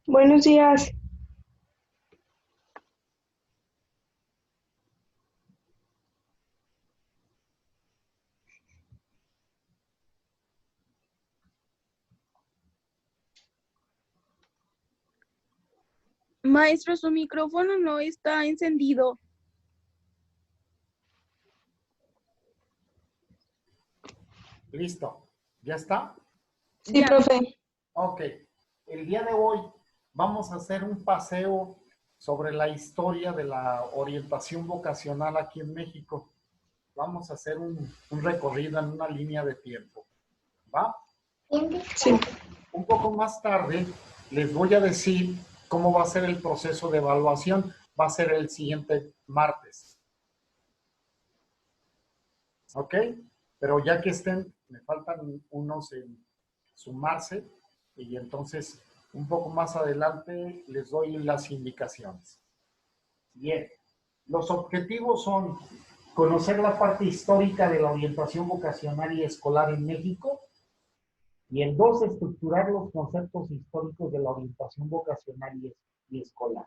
Buenos días. Maestro, su micrófono no está encendido. Listo. ¿Ya está? Sí, Ya. profe. Ok. El día de hoy vamos a hacer un paseo sobre la historia de la orientación vocacional aquí en México. Vamos a hacer un recorrido en una línea de tiempo. ¿Va? Sí. Un poco más tarde les voy a decir cómo va a ser el proceso de evaluación. Va a ser el siguiente martes. ¿Ok? Pero ya que estén, me faltan unos en sumarse y entonces un poco más adelante les doy las indicaciones. Bien, los objetivos son conocer la parte histórica de la orientación vocacional y escolar en México y el 2, estructurar los conceptos históricos de la orientación vocacional y escolar.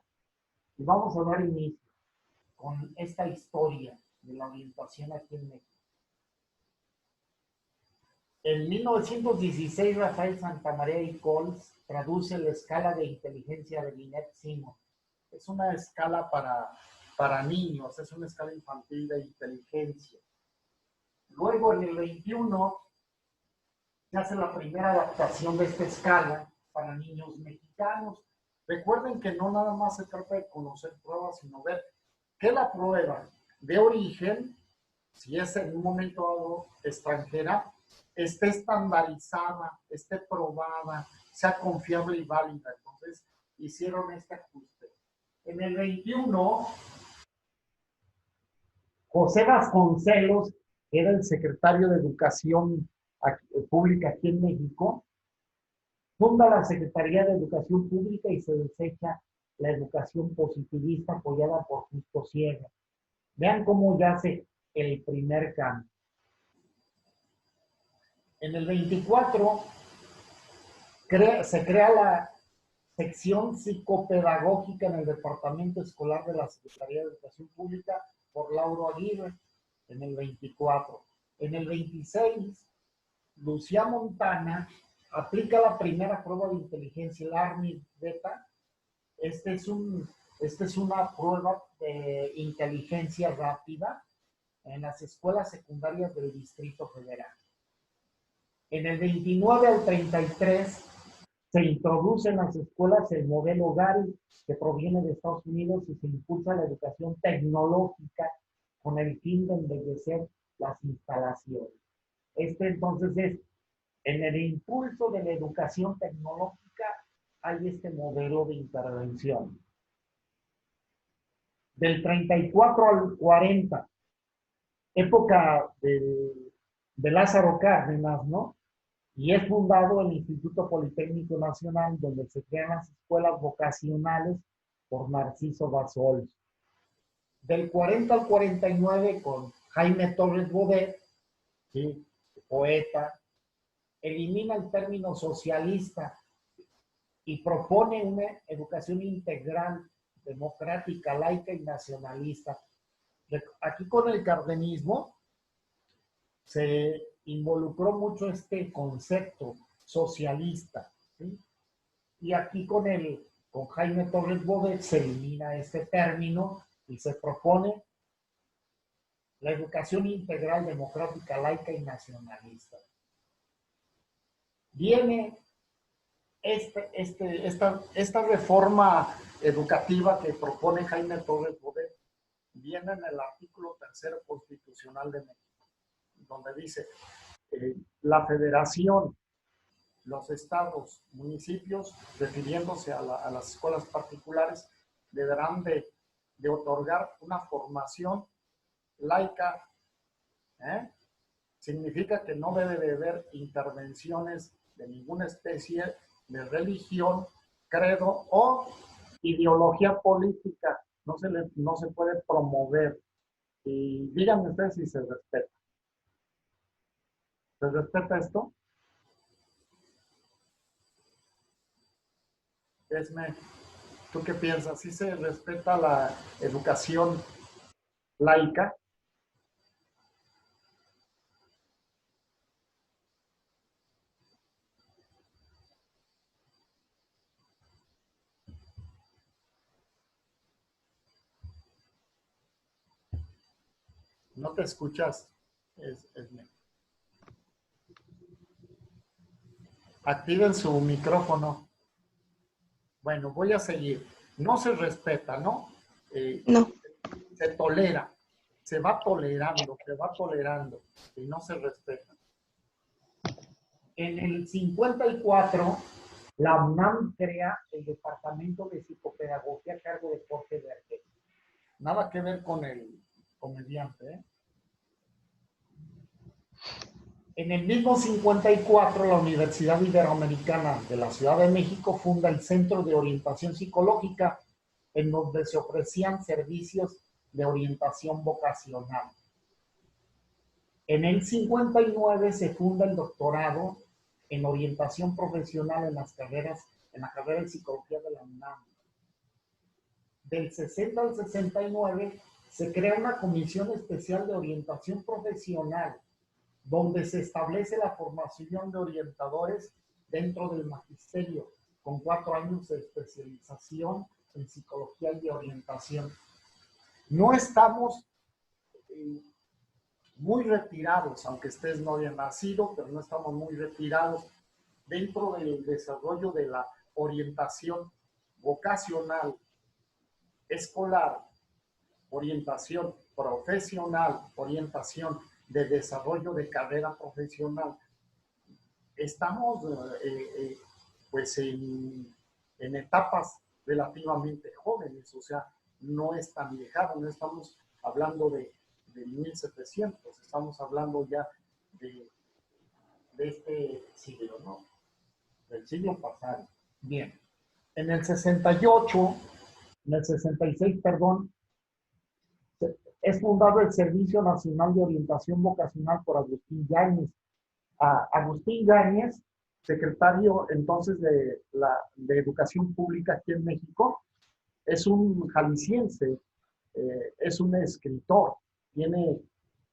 Y vamos a dar inicio con esta historia de la orientación aquí en México. En 1916, Rafael Santamaría y Cols traduce la escala de inteligencia de Binet-Simon. Es una escala para niños, es una escala infantil de inteligencia. Luego, en el 21, se hace la primera adaptación de esta escala para niños mexicanos. Recuerden que no nada más se trata de conocer pruebas, sino ver que la prueba de origen, si es en un momento dado extranjera, esté estandarizada, esté probada, sea confiable y válida. Entonces, hicieron este ajuste. En el 21, José Vasconcelos, que era el secretario de Educación Pública aquí en México, funda la Secretaría de Educación Pública y se desecha la educación positivista apoyada por Justo Sierra. Vean cómo yace el primer cambio. En el 24 se crea la sección psicopedagógica en el Departamento Escolar de la Secretaría de Educación Pública por Lauro Aguirre, en el 24. En el 26, Lucía Montana aplica la primera prueba de inteligencia, el ARMY Beta. Este es una prueba de inteligencia rápida en las escuelas secundarias del Distrito Federal. En el 29 al 33 se introduce en las escuelas el modelo Gary, que proviene de Estados Unidos, y se impulsa la educación tecnológica con el fin de embellecer las instalaciones. Entonces es, en el impulso de la educación tecnológica hay este modelo de intervención. Del 34 al 40, época de Lázaro Cárdenas, ¿no? Y es fundado el Instituto Politécnico Nacional, donde se crean las escuelas vocacionales por Narciso Bassols. Del 40 al 49, con Jaime Torres Bodet, ¿sí?, poeta, elimina el término socialista y propone una educación integral, democrática, laica y nacionalista. Aquí con el cardenismo se involucró mucho este concepto socialista, ¿sí? Y aquí con Jaime Torres Bodet se elimina este término y se propone la educación integral, democrática, laica y nacionalista. Viene esta reforma educativa que propone Jaime Torres Bodet, viene en el artículo 3 constitucional de México, donde dice la federación, los estados, municipios, refiriéndose a las escuelas particulares, deberán de otorgar una formación laica. Significa que no debe de haber intervenciones de ninguna especie de religión, credo o ideología política. No se puede promover. Y díganme ustedes si se respeta. ¿Se respeta esto? Esme, ¿tú qué piensas? ¿Sí se respeta la educación laica? No te escuchas, Esme. Activen su micrófono. Bueno, voy a seguir. No se respeta, ¿no? No. Se tolera, se va tolerando y no se respeta. En el 54, la UNAM crea el Departamento de Psicopedagogía a cargo de Jorge Verde. Nada que ver con el comediante, ¿eh? En el mismo 54, la Universidad Iberoamericana de la Ciudad de México funda el Centro de Orientación Psicológica, en donde se ofrecían servicios de orientación vocacional. En el 59 se funda el doctorado en orientación profesional en la carrera de psicología de la UNAM. Del 60 al 69 se crea una comisión especial de orientación profesional, donde se establece la formación de orientadores dentro del magisterio, con 4 años de especialización en psicología y de orientación. No estamos muy retirados, aunque ustedes no habían nacido, pero no estamos muy retirados dentro del desarrollo de la orientación vocacional, escolar, orientación profesional, orientación de desarrollo de carrera profesional. Estamos pues en etapas relativamente jóvenes, o sea, no es tan lejano, no estamos hablando de 1700, estamos hablando ya de este siglo, ¿no? Del siglo pasado. Bien, en el 68, en el 66, perdón, es fundado el Servicio Nacional de Orientación Vocacional por Agustín Yáñez. Agustín Yáñez, secretario entonces de Educación Pública aquí en México, es un jalisciense, es un escritor, tiene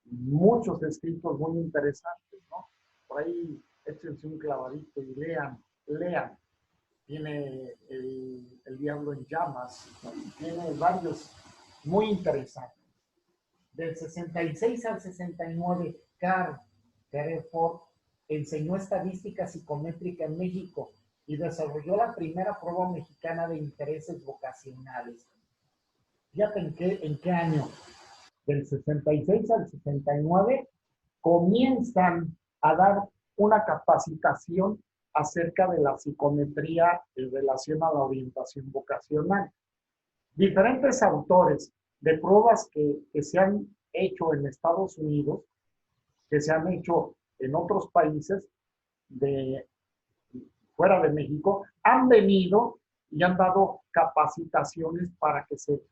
muchos escritos muy interesantes, ¿no? Por ahí échense un clavadito y lean. Tiene el Diablo en Llamas, ¿no? Tiene varios muy interesantes. Del 66 al 69, Karl Hereford enseñó estadística psicométrica en México y desarrolló la primera prueba mexicana de intereses vocacionales. Fíjate en qué año. Del 66 al 69 comienzan a dar una capacitación acerca de la psicometría en relación a la orientación vocacional. Diferentes autores de pruebas que se han hecho en Estados Unidos, que se han hecho en otros países fuera de México, han venido y han dado capacitaciones para que se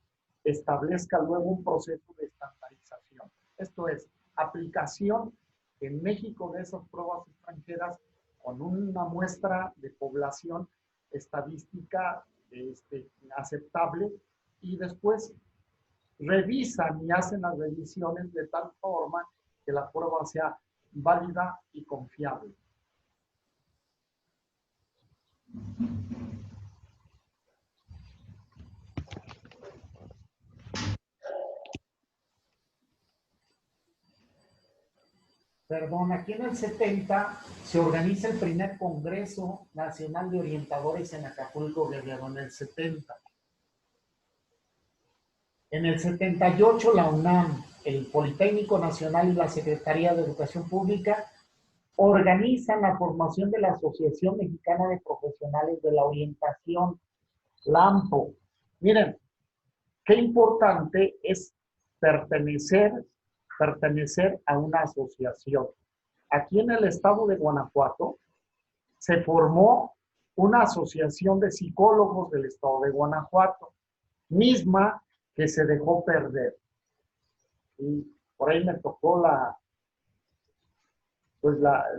establezca luego un proceso de estandarización. Esto es, aplicación en México de esas pruebas extranjeras con una muestra de población estadística aceptable, y después revisan y hacen las revisiones de tal forma que la prueba sea válida y confiable. Perdón, aquí en el 70 se organiza el primer Congreso Nacional de Orientadores en Acapulco, Guerrero, en el 70. En el 78, la UNAM, el Politécnico Nacional y la Secretaría de Educación Pública organizan la formación de la Asociación Mexicana de Profesionales de la Orientación, la AMPO. Miren, qué importante es pertenecer a una asociación. Aquí en el estado de Guanajuato se formó una asociación de psicólogos del estado de Guanajuato, misma que se dejó perder. Y por ahí me tocó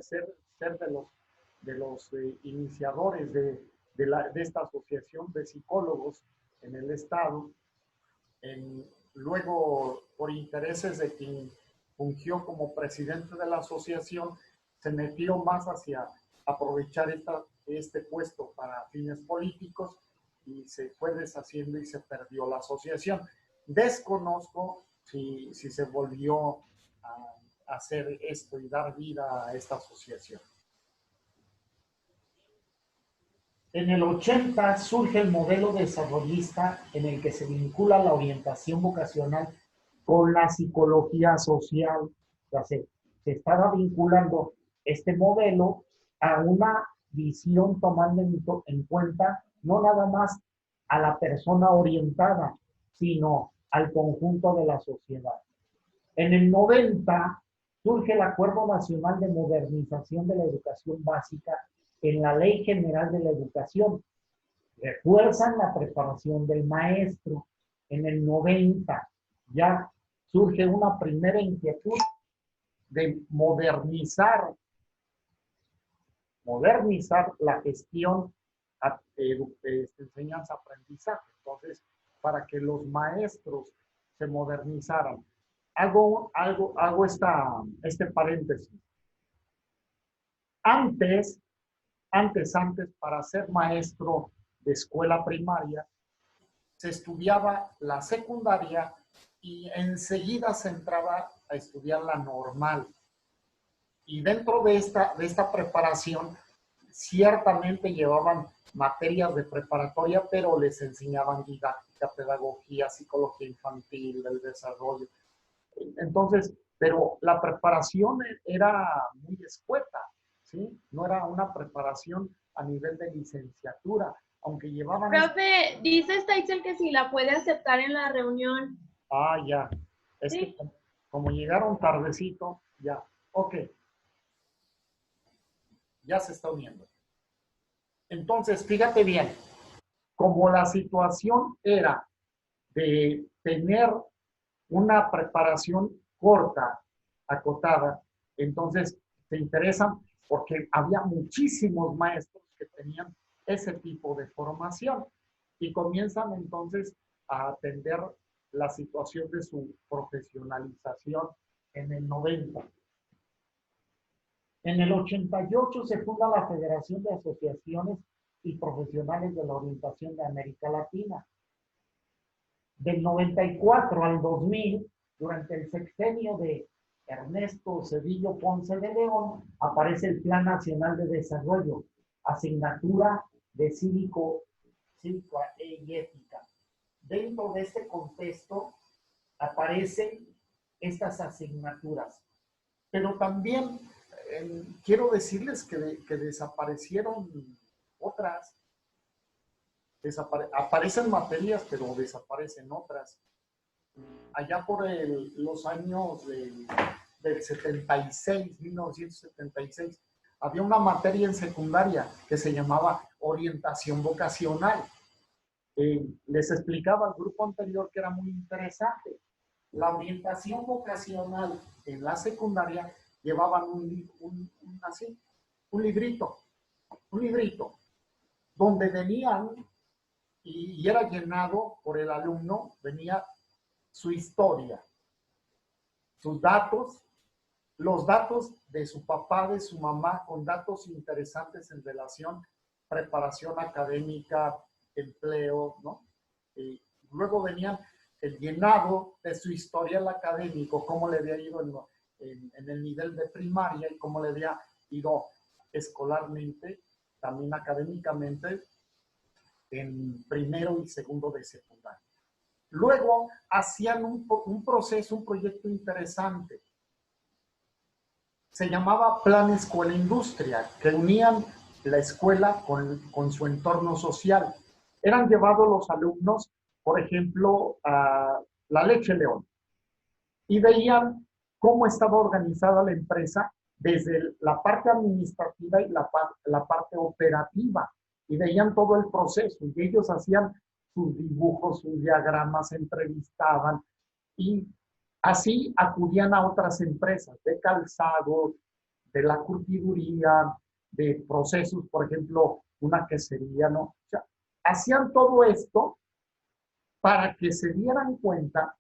ser de los iniciadores de esta asociación de psicólogos en el estado. Luego, por intereses de quien fungió como presidente de la asociación, se metió más hacia aprovechar este puesto para fines políticos y se fue deshaciendo y se perdió la asociación. Desconozco si se volvió a hacer esto y dar vida a esta asociación. En el 80 surge el modelo desarrollista en el que se vincula la orientación vocacional con la psicología social. O sea, se estaba vinculando este modelo a una visión tomando en cuenta no nada más a la persona orientada, sino al conjunto de la sociedad. En el 90 surge el Acuerdo Nacional de Modernización de la Educación Básica en la Ley General de la Educación. Refuerzan la preparación del maestro. En el 90 ya surge una primera inquietud de modernizar la gestión enseñanza-aprendizaje. Entonces, para que los maestros se modernizaran. Hago este paréntesis. Antes, para ser maestro de escuela primaria, se estudiaba la secundaria y enseguida se entraba a estudiar la normal. Y dentro de esta preparación, ciertamente llevaban materias de preparatoria, pero les enseñaban didáctica, pedagogía, psicología infantil, del desarrollo. Entonces, pero la preparación era muy escueta, ¿sí? No era una preparación a nivel de licenciatura, aunque llevaban... Profe, dice Staitzel que si la puede aceptar en la reunión. Ah, ya. Es ¿sí? que como llegaron tardecito, ya. Ok. Ya se está uniendo. Entonces, fíjate bien, como la situación era de tener una preparación corta, acotada, entonces se interesan porque había muchísimos maestros que tenían ese tipo de formación y comienzan entonces a atender la situación de su profesionalización en el 90. En el 88 se funda la Federación de Asociaciones y Profesionales de la Orientación de América Latina. Del 94 al 2000, durante el sexenio de Ernesto Zedillo Ponce de León, aparece el Plan Nacional de Desarrollo, asignatura de cívica y ética. Dentro de este contexto aparecen estas asignaturas, pero también quiero decirles que desaparecieron otras. Aparecen materias, pero desaparecen otras. Allá por los años del 76, 1976, había una materia en secundaria que se llamaba orientación vocacional. Les explicaba al grupo anterior que era muy interesante. La orientación vocacional en la secundaria llevaban un librito, donde venían, y era llenado por el alumno, venía su historia, sus datos, los datos de su papá, de su mamá, con datos interesantes en relación, preparación académica, empleo, ¿no? Y luego venían el llenado de su historial académico, cómo le había ido en el nivel de primaria y cómo le había ido escolarmente, también académicamente, en primero y segundo de secundaria. Luego hacían un proyecto interesante. Se llamaba Plan Escuela Industria, que unían la escuela con su entorno social. Eran llevados los alumnos, por ejemplo, a la Leche León, y veían cómo estaba organizada la empresa desde la parte administrativa y la parte operativa. y veían todo el proceso y ellos hacían sus dibujos, sus diagramas, se entrevistaban y así acudían a otras empresas de calzado, de la curtiduría, de procesos, por ejemplo, una quesería, ¿no? O sea, hacían todo esto para que se dieran cuenta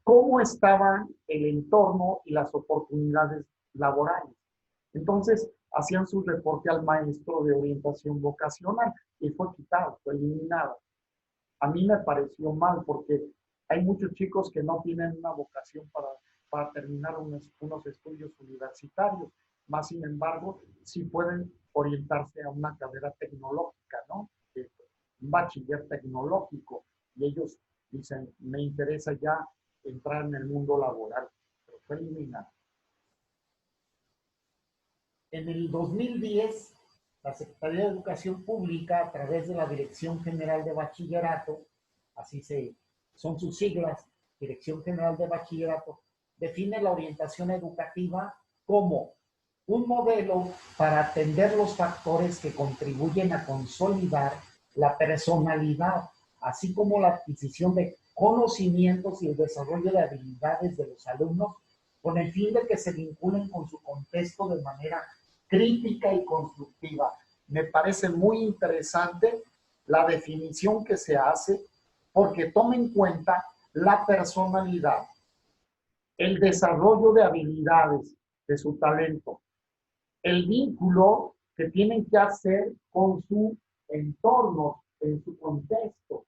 cómo estaban el entorno y las oportunidades laborales. Entonces, hacían su reporte al maestro de orientación vocacional y fue quitado, fue eliminado. A mí me pareció mal porque hay muchos chicos que no tienen una vocación para terminar unos estudios universitarios, más sin embargo, sí pueden orientarse a una carrera tecnológica, ¿no? Un bachiller tecnológico, y ellos dicen, me interesa ya entrar en el mundo laboral, pero fue eliminado. En el 2010, la Secretaría de Educación Pública, a través de la Dirección General de Bachillerato, son sus siglas, Dirección General de Bachillerato, define la orientación educativa como un modelo para atender los factores que contribuyen a consolidar la personalidad, así como la adquisición de conocimientos y el desarrollo de habilidades de los alumnos, con el fin de que se vinculen con su contexto de manera crítica y constructiva. Me parece muy interesante la definición que se hace porque toma en cuenta la personalidad, el desarrollo de habilidades, de su talento, el vínculo que tienen que hacer con su entorno, en su contexto.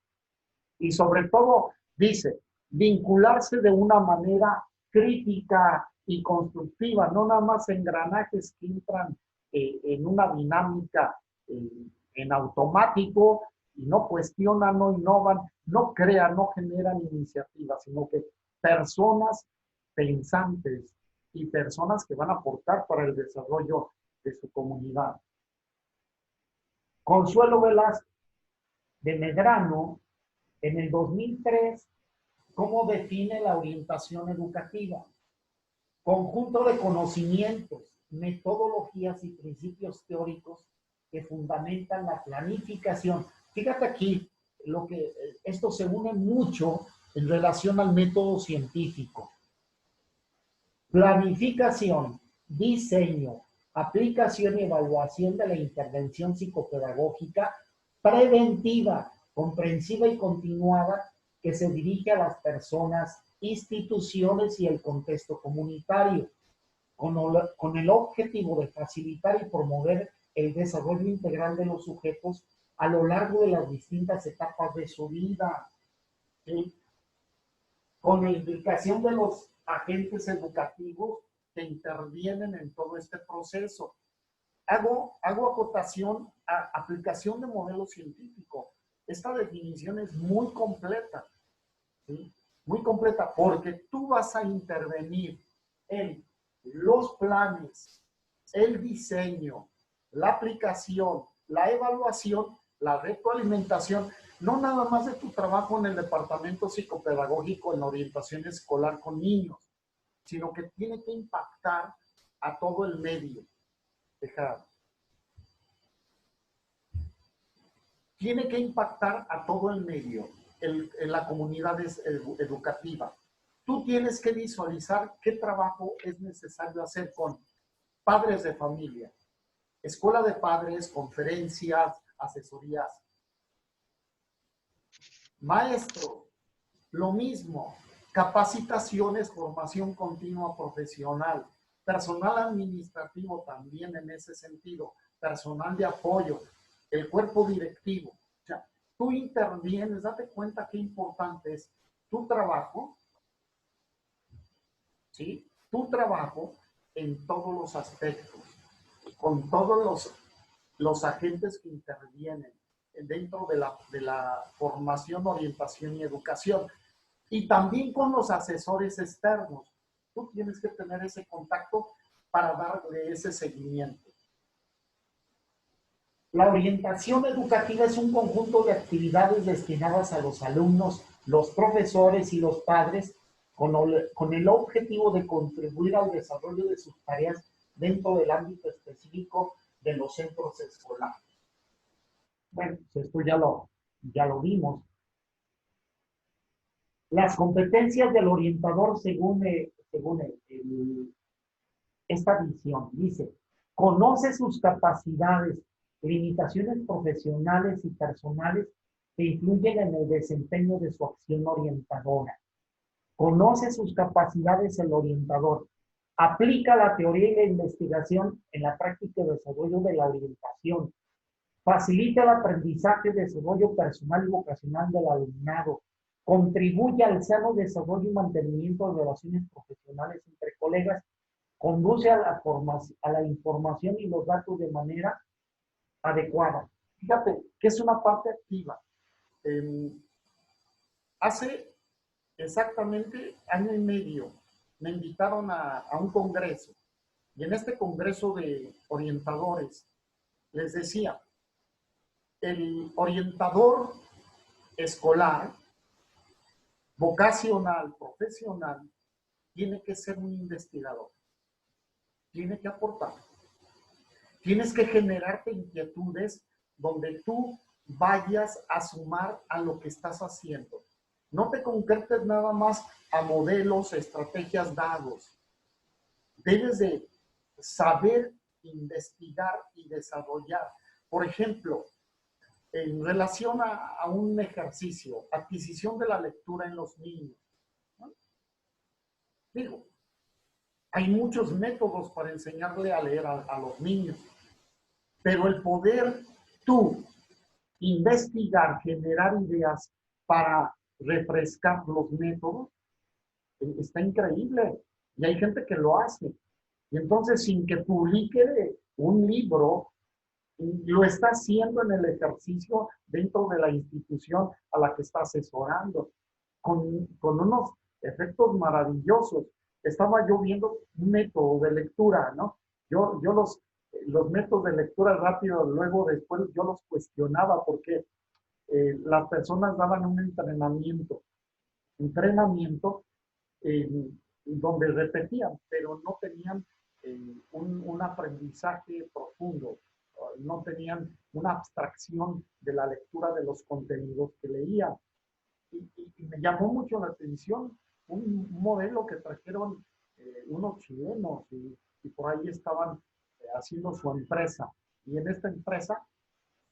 Y sobre todo, dice, vincularse de una manera crítica y constructiva, no nada más engranajes que entran en una dinámica en automático y no cuestionan, no innovan, no crean, no generan iniciativas, sino que personas pensantes y personas que van a aportar para el desarrollo de su comunidad. Consuelo Velázquez de Medrano, en el 2003, ¿cómo define la orientación educativa? Conjunto de conocimientos, metodologías y principios teóricos que fundamentan la planificación. Fíjate aquí, esto se une mucho en relación al método científico. Planificación, diseño, aplicación y evaluación de la intervención psicopedagógica preventiva, comprensiva y continuada que se dirige a las personas, instituciones y el contexto comunitario, con el objetivo de facilitar y promover el desarrollo integral de los sujetos a lo largo de las distintas etapas de su vida, ¿sí? Con la implicación de los agentes educativos que intervienen en todo este proceso. Hago acotación a aplicación de modelo científico. Esta definición es muy completa, ¿sí? Muy completa, porque tú vas a intervenir en los planes, el diseño, la aplicación, la evaluación, la retroalimentación, no nada más de tu trabajo en el departamento psicopedagógico en orientación escolar con niños, sino que tiene que impactar a todo el medio. Tiene que impactar a todo el medio, en la comunidad educativa. Tú tienes que visualizar qué trabajo es necesario hacer con padres de familia, escuela de padres, conferencias, asesorías. Maestro, lo mismo, capacitaciones, formación continua profesional, personal administrativo también en ese sentido, personal de apoyo, el cuerpo directivo. O sea, tú intervienes, date cuenta qué importante es tu trabajo, ¿sí? Tu trabajo en todos los aspectos, con todos los agentes que intervienen dentro de la formación, orientación y educación. Y también con los asesores externos. Tú tienes que tener ese contacto para darle ese seguimiento. La orientación educativa es un conjunto de actividades destinadas a los alumnos, los profesores y los padres con el objetivo de contribuir al desarrollo de sus tareas dentro del ámbito específico de los centros escolares. Bueno, pues esto ya lo vimos. Las competencias del orientador según esta visión, dice, conoce sus capacidades, limitaciones profesionales y personales que influyen en el desempeño de su acción orientadora. Conoce sus capacidades el orientador. Aplica la teoría y la investigación en la práctica y desarrollo de la orientación. Facilita el aprendizaje y desarrollo personal y vocacional del alumnado. Contribuye al sano desarrollo y mantenimiento de relaciones profesionales entre colegas. Conduce a la información y los datos de manera adecuada. Fíjate que es una parte activa. Hace exactamente año y medio me invitaron a un congreso y en este congreso de orientadores les decía, el orientador escolar, vocacional, profesional, tiene que ser un investigador, tiene que aportar. Tienes que generarte inquietudes donde tú vayas a sumar a lo que estás haciendo. No te concretes nada más a modelos, estrategias dados. Debes de saber investigar y desarrollar. Por ejemplo, en relación a un ejercicio, adquisición de la lectura en los niños, ¿no? Digo, hay muchos métodos para enseñarle a leer a los niños, pero el poder tú investigar, generar ideas para refrescar los métodos, está increíble. Y hay gente que lo hace. Y entonces, sin que publique un libro, lo está haciendo en el ejercicio dentro de la institución a la que está asesorando, con unos efectos maravillosos. Estaba yo viendo un método de lectura, ¿no? Yo los métodos de lectura rápido, luego después yo los cuestionaba porque las personas daban un entrenamiento donde repetían, pero no tenían un aprendizaje profundo, no tenían una abstracción de la lectura de los contenidos que leían. Y me llamó mucho la atención un modelo que trajeron unos chilenos y por ahí estaban haciendo su empresa. Y en esta empresa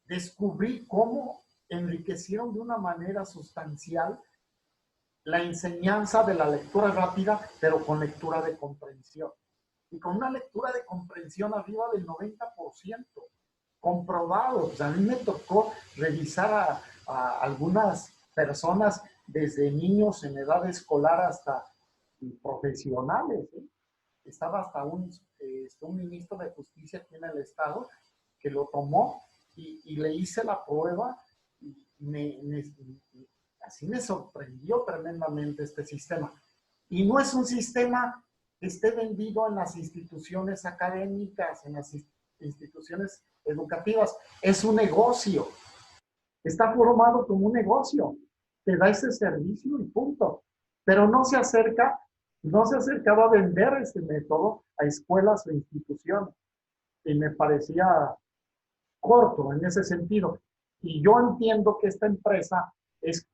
descubrí cómo enriquecieron de una manera sustancial la enseñanza de la lectura rápida, pero con lectura de comprensión. Y con una lectura de comprensión arriba del 90%, comprobado. O sea, a mí me tocó revisar a algunas personas, desde niños en edad escolar hasta profesionales, ¿eh? Estaba hasta un ministro de justicia aquí en el estado que lo tomó y le hice la prueba y así me sorprendió tremendamente este sistema. Y no es un sistema que esté vendido en las instituciones académicas, en las instituciones educativas. Es un negocio. Está formado como un negocio. Te da ese servicio y punto. Pero no se ha acercado a vender este método a escuelas o instituciones. Y me parecía corto en ese sentido. Y yo entiendo que esta empresa es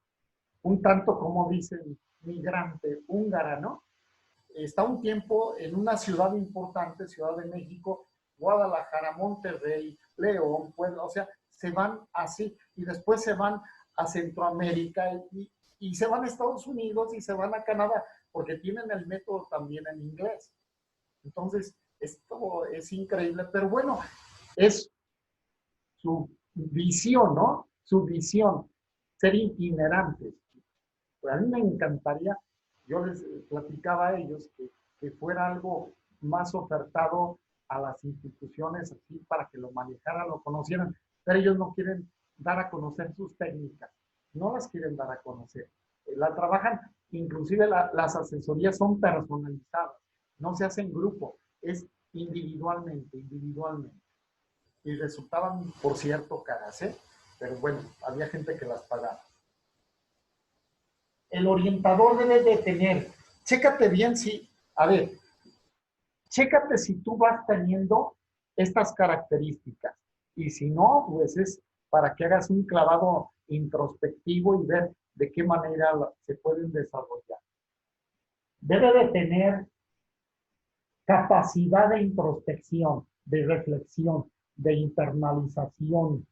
un tanto, como dicen, migrante húngara, ¿no? Está un tiempo en una ciudad importante, Ciudad de México, Guadalajara, Monterrey, León, pues, o sea, se van así y después se van a Centroamérica y se van a Estados Unidos y se van a Canadá, porque tienen el método también en inglés. Entonces, esto es increíble, pero bueno, es su visión, ¿no? Su visión, ser itinerantes. Pues a mí me encantaría, yo les platicaba a ellos que fuera algo más ofertado a las instituciones así para que lo manejaran, lo conocieran, pero ellos no quieren dar a conocer sus técnicas, no las quieren dar a conocer. La trabajan, inclusive las asesorías son personalizadas, no se hacen en grupo, es individualmente. Y resultaban, por cierto, caras, ¿eh? Pero bueno, había gente que las pagaba. El orientador debe de tener, chécate bien chécate si tú vas teniendo estas características. Y si no, pues es para que hagas un clavado introspectivo y ver de qué manera se pueden desarrollar. Debe de tener capacidad de introspección, de reflexión, de internalización,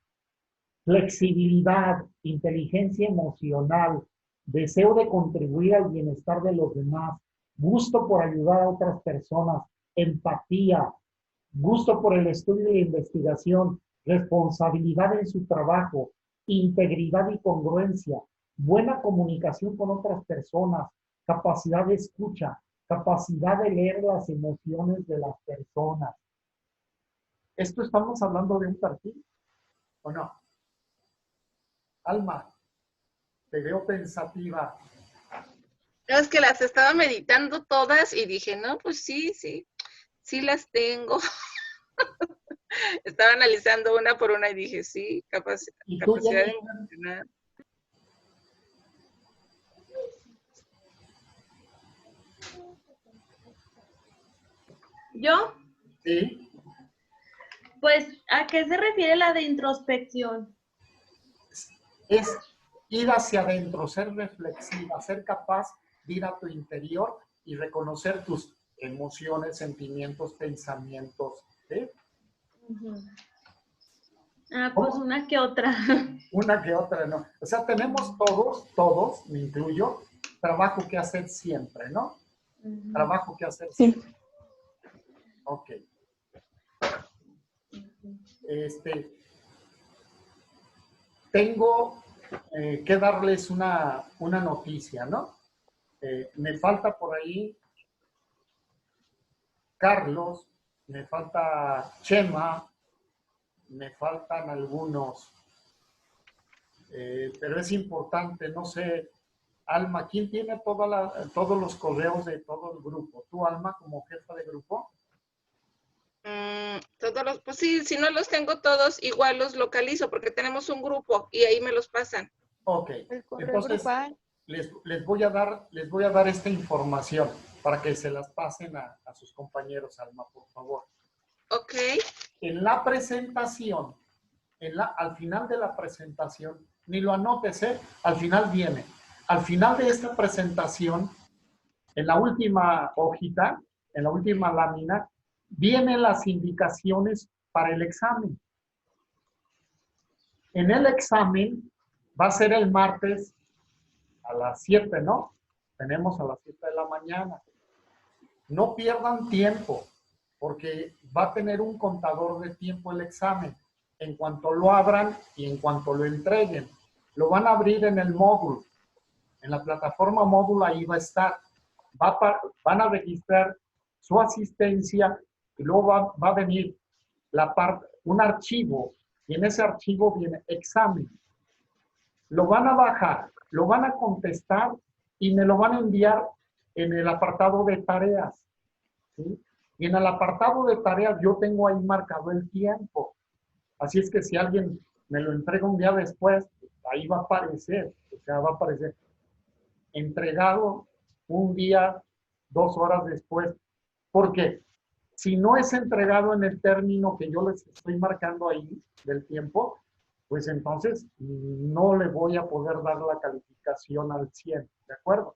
flexibilidad, inteligencia emocional, deseo de contribuir al bienestar de los demás, gusto por ayudar a otras personas, empatía, gusto por el estudio y la investigación, responsabilidad en su trabajo, integridad y congruencia, buena comunicación con otras personas, capacidad de escucha, capacidad de leer las emociones de las personas. ¿Esto estamos hablando de un perfil o no? Alma, te veo pensativa. No, es que las estaba meditando todas y dije, no, pues sí, sí las tengo. Estaba analizando una por una y dije, sí, ¿Y tú, capacidad de Jennifer? emocionar. ¿Yo? Sí. Pues, ¿a qué se refiere la de introspección? Es ir hacia adentro, ser reflexiva, ser capaz de ir a tu interior y reconocer tus emociones, sentimientos, pensamientos. ¿Sí? Ah, pues una que otra. Una que otra, ¿no? O sea, tenemos todos, me incluyo, trabajo que hacer siempre, ¿no? Trabajo que hacer siempre. Sí. Ok. Tengo que darles una noticia, ¿no? Me falta por ahí Carlos, me falta Chema, me faltan algunos, pero es importante, no sé, Alma, ¿quién tiene todos los correos de todo el grupo? ¿Tú, Alma, como jefa de grupo? Pues sí, si no los tengo todos, igual los localizo porque tenemos un grupo y ahí me los pasan. Ok, El correo entonces grupal. les voy a dar esta información para que se las pasen a sus compañeros, Alma, por favor. Ok. En la presentación, al final de la presentación, ni lo anotes, al final viene. Al final de esta presentación, en la última hojita, en la última lámina, vienen las indicaciones para el examen. En el examen va a ser el martes a las 7, ¿no? Tenemos a las 7 de la mañana. No pierdan tiempo, porque va a tener un contador de tiempo el examen. En cuanto lo abran y en cuanto lo entreguen, lo van a abrir en el módulo. En la plataforma módulo ahí va a estar. Van a registrar su asistencia y luego va a venir un archivo, y en ese archivo viene examen. Lo van a bajar, lo van a contestar y me lo van a enviar en el apartado de tareas. ¿Sí? Y en el apartado de tareas yo tengo ahí marcado el tiempo. Así es que si alguien me lo entrega un día después, ahí va a aparecer, o sea, va a aparecer entregado un día, 2 horas después. Porque si no es entregado en el término que yo les estoy marcando ahí del tiempo, pues entonces no le voy a poder dar la calificación al 100, ¿de acuerdo?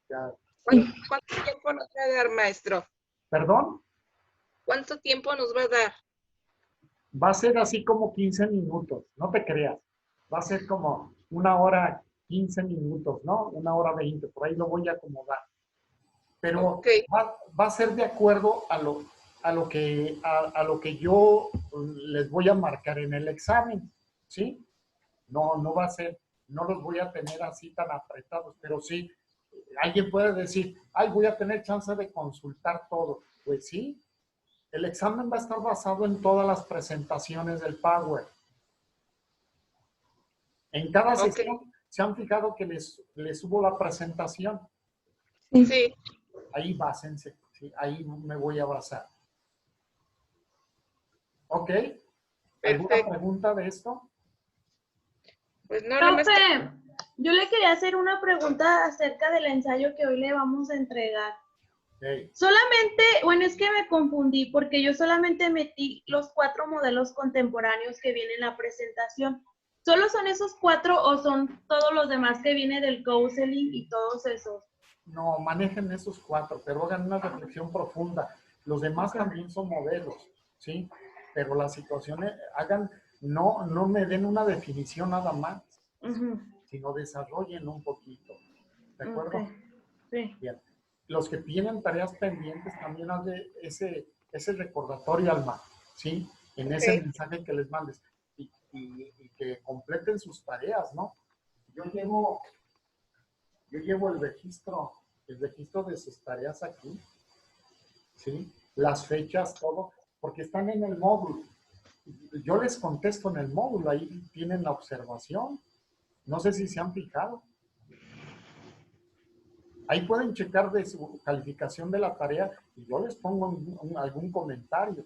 Ya. ¿Cuánto tiempo nos va a dar, maestro? ¿Perdón? ¿Cuánto tiempo nos va a dar? Va a ser así como 15 minutos, no te creas. Va a ser como 1 hora, 15 minutos, ¿no? 1 hora 20, por ahí lo voy a acomodar. Pero Okay. va a ser de acuerdo a lo que yo les voy a marcar en el examen, ¿sí? No va a ser, no los voy a tener así tan apretados, pero sí, alguien puede decir, ay, voy a tener chance de consultar todo. Pues sí, el examen va a estar basado en todas las presentaciones del Power. En cada sesión, ¿se han fijado que les subo la presentación? Sí. Ahí básense, ¿sí? Ahí me voy a basar. ¿Ok? ¿Alguna Perfecto. pregunta de esto? Pues no, nada más. Profe, yo le quería hacer una pregunta acerca del ensayo que hoy le vamos a entregar. Okay. Solamente, bueno, es que me confundí porque yo solamente metí los 4 modelos contemporáneos que vienen en la presentación. ¿Solo son esos 4 o son todos los demás que viene del counseling y todos esos? No, manejen esos 4, pero hagan una reflexión profunda. Los demás también son modelos, ¿sí? Pero las situaciones, no me den una definición nada más, Ujú, sino desarrollen un poquito. ¿De acuerdo? ok, sí. Bien. Los que tienen tareas pendientes también haz ese recordatorio, Alma, ¿sí? En ese Ok. mensaje que les mandes. Y que completen sus tareas, ¿no? Yo llevo el registro de sus tareas aquí, ¿sí? Las fechas, todo, porque están en el módulo. Yo les contesto en el módulo, ahí tienen la observación. No sé si se han fijado. Ahí pueden checar de su calificación de la tarea y yo les pongo algún comentario.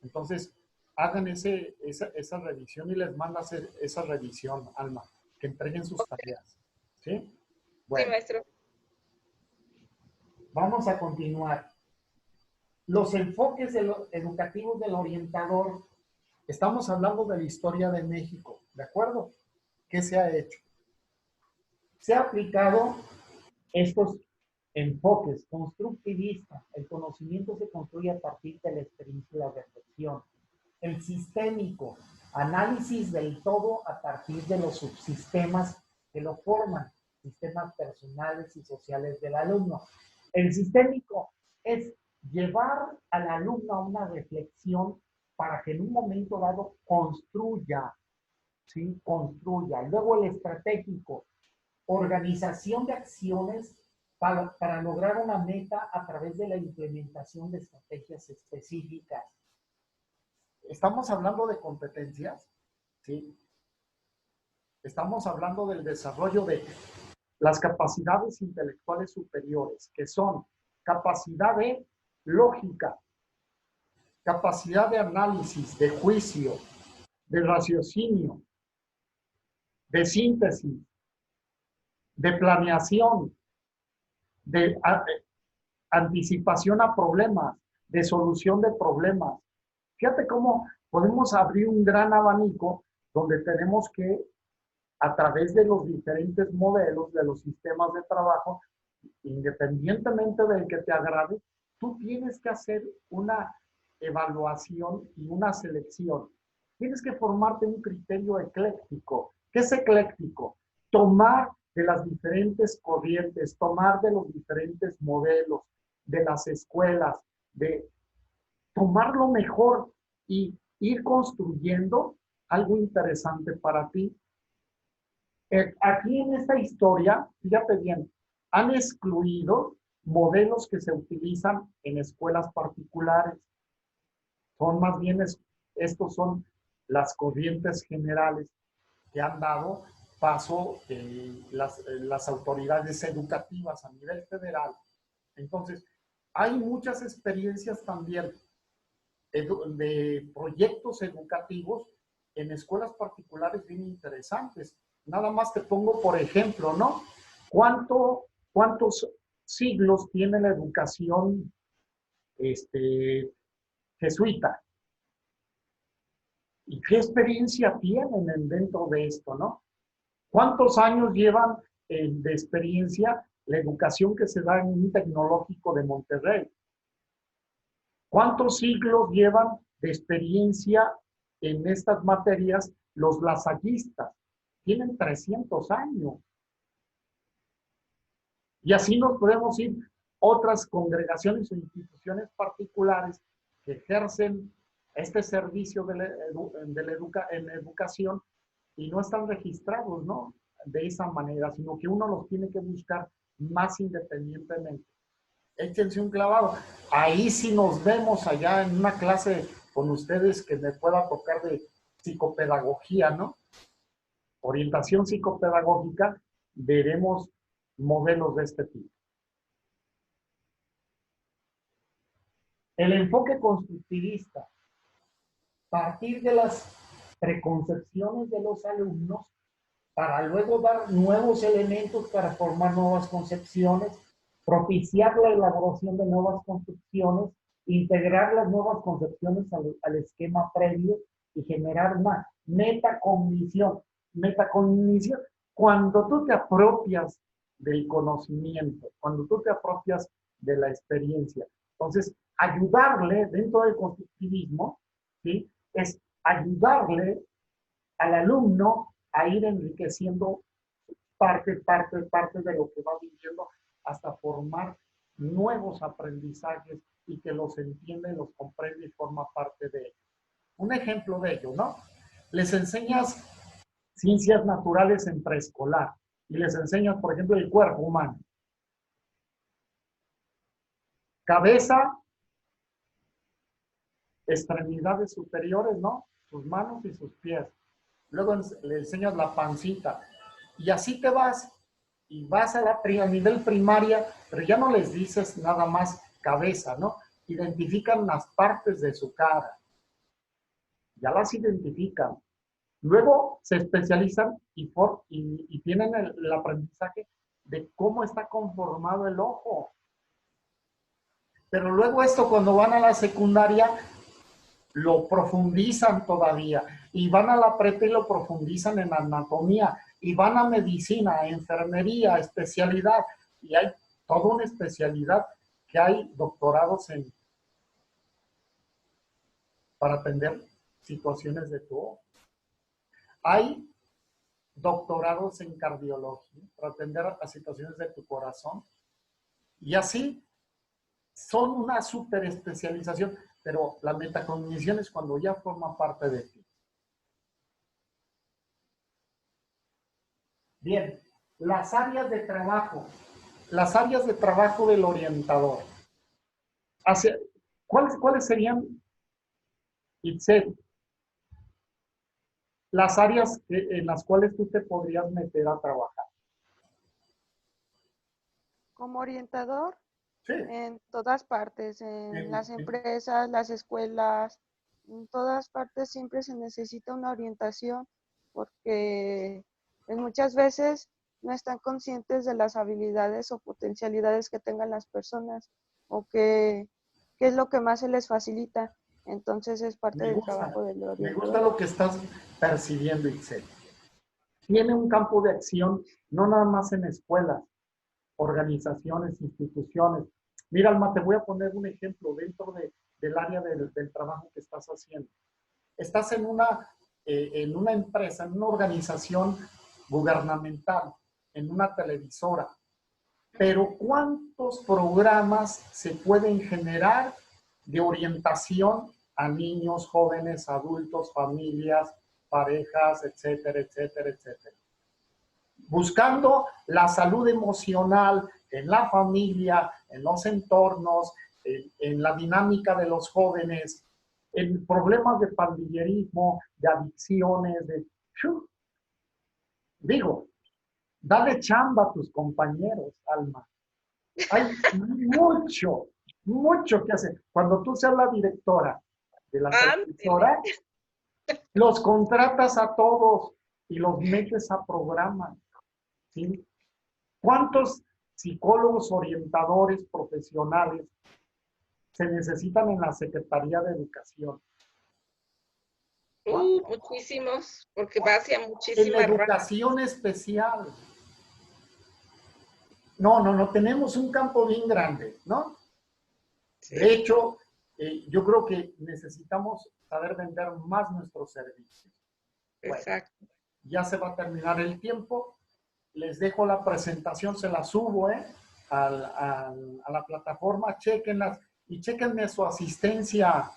Entonces, hagan esa revisión y les mando a hacer esa revisión, Alma, que entreguen sus tareas. ¿Sí? Sí, Bueno, maestro. vamos a continuar. Los enfoques educativos del orientador. Estamos hablando de la historia de México, ¿de acuerdo? ¿Qué se ha hecho? Se ha aplicado estos enfoques constructivistas. El conocimiento se construye a partir de la experiencia y la reflexión. El sistémico, análisis del todo a partir de los subsistemas que lo forman, sistemas personales y sociales del alumno. El sistémico es llevar al alumno a una reflexión para que en un momento dado construya, ¿sí? Construya. Luego el estratégico, organización de acciones para lograr una meta a través de la implementación de estrategias específicas. Estamos hablando de competencias, ¿sí? Estamos hablando del desarrollo de las capacidades intelectuales superiores, que son capacidad de lógica, capacidad de análisis, de juicio, de raciocinio, de síntesis, de planeación, de anticipación a problemas, de solución de problemas. Fíjate cómo podemos abrir un gran abanico donde tenemos que, a través de los diferentes modelos, de los sistemas de trabajo, independientemente del que te agrade, tú tienes que hacer una evaluación y una selección. Tienes que formarte un criterio ecléctico. ¿Qué es ecléctico? Tomar de las diferentes corrientes, tomar de los diferentes modelos, de las escuelas, de tomar lo mejor y ir construyendo algo interesante para ti. Aquí en esta historia, fíjate bien, han excluido modelos que se utilizan en escuelas particulares. Son más bien, estos son las corrientes generales que han dado paso las autoridades educativas a nivel federal. Entonces, hay muchas experiencias también de proyectos educativos en escuelas particulares bien interesantes. Nada más te pongo por ejemplo, ¿no? ¿Cuántos siglos tiene la educación jesuita? ¿Y qué experiencia tienen dentro de esto, no? ¿Cuántos años llevan de experiencia la educación que se da en un tecnológico de Monterrey? ¿Cuántos siglos llevan de experiencia en estas materias los lasallistas? Tienen 300 años. Y así nos podemos ir otras congregaciones o instituciones particulares que ejercen este servicio en educación y no están registrados, ¿no? De esa manera, sino que uno los tiene que buscar más independientemente. Échense un clavado. Ahí sí nos vemos allá en una clase con ustedes que me pueda tocar de psicopedagogía, ¿no? Orientación psicopedagógica, veremos modelos de este tipo. El enfoque constructivista, partir de las preconcepciones de los alumnos para luego dar nuevos elementos para formar nuevas concepciones, propiciar la elaboración de nuevas construcciones, integrar las nuevas concepciones al esquema previo y generar una metacognición. Metacognición, cuando tú te apropias del conocimiento, cuando tú te apropias de la experiencia. Entonces, ayudarle dentro del constructivismo, ¿sí? Es ayudarle al alumno a ir enriqueciendo parte de lo que va viviendo hasta formar nuevos aprendizajes y que los entiende, los comprende y forma parte de ellos. Un ejemplo de ello, ¿no? Les enseñas ciencias naturales en preescolar y les enseñas, por ejemplo, el cuerpo humano. Cabeza, extremidades superiores, ¿no? Sus manos y sus pies. Luego le enseñas la pancita. Y así te vas. Y vas a nivel primaria, pero ya no les dices nada más cabeza, ¿no? Identifican las partes de su cara. Ya las identifican. Luego se especializan y tienen el aprendizaje de cómo está conformado el ojo. Pero luego esto cuando van a la secundaria lo profundizan todavía y van a la prepa y lo profundizan en anatomía y van a medicina, a enfermería, especialidad y hay toda una especialidad que hay doctorados para atender situaciones de tu ojo. Hay doctorados en cardiología para atender a situaciones de tu corazón y así son una super especialización, pero la metacognición es cuando ya forma parte de ti. Bien, las áreas de trabajo. Las áreas de trabajo del orientador. ¿Cuáles serían, Itzel, las áreas en las cuales tú te podrías meter a trabajar? Como orientador, Sí. en todas partes, en En- las en- empresas, las escuelas, en todas partes siempre se necesita una orientación porque pues, muchas veces no están conscientes de las habilidades o potencialidades que tengan las personas o qué es lo que más se les facilita. Entonces es parte Me del gusta, trabajo del me gusta orientador. lo que estás percibiendo, Itzel. Tiene un campo de acción, no nada más en escuelas, organizaciones, instituciones. Mira, Alma, te voy a poner un ejemplo dentro del área del trabajo que estás haciendo. Estás en una empresa, en una organización gubernamental, en una televisora, pero ¿cuántos programas se pueden generar de orientación a niños, jóvenes, adultos, familias, parejas, etcétera, etcétera, etcétera? Buscando la salud emocional en la familia, en los entornos, en la dinámica de los jóvenes, en problemas de pandillerismo, de adicciones, digo, dale chamba a tus compañeros, Alma. Hay mucho que hacer. Cuando tú seas la directora de la televisora, los contratas a todos y los metes a programas. ¿Sí? ¿Cuántos psicólogos orientadores profesionales se necesitan en la Secretaría de Educación? Muchísimos, porque va hacia En la muchísimas ramas. educación especial. No, tenemos un campo bien grande, ¿no? Sí. De hecho, yo creo que necesitamos saber vender más nuestros servicios. Bueno, Exacto. ya se va a terminar el tiempo. Les dejo la presentación, se la subo a la plataforma, chequenlas y chequenme su asistencia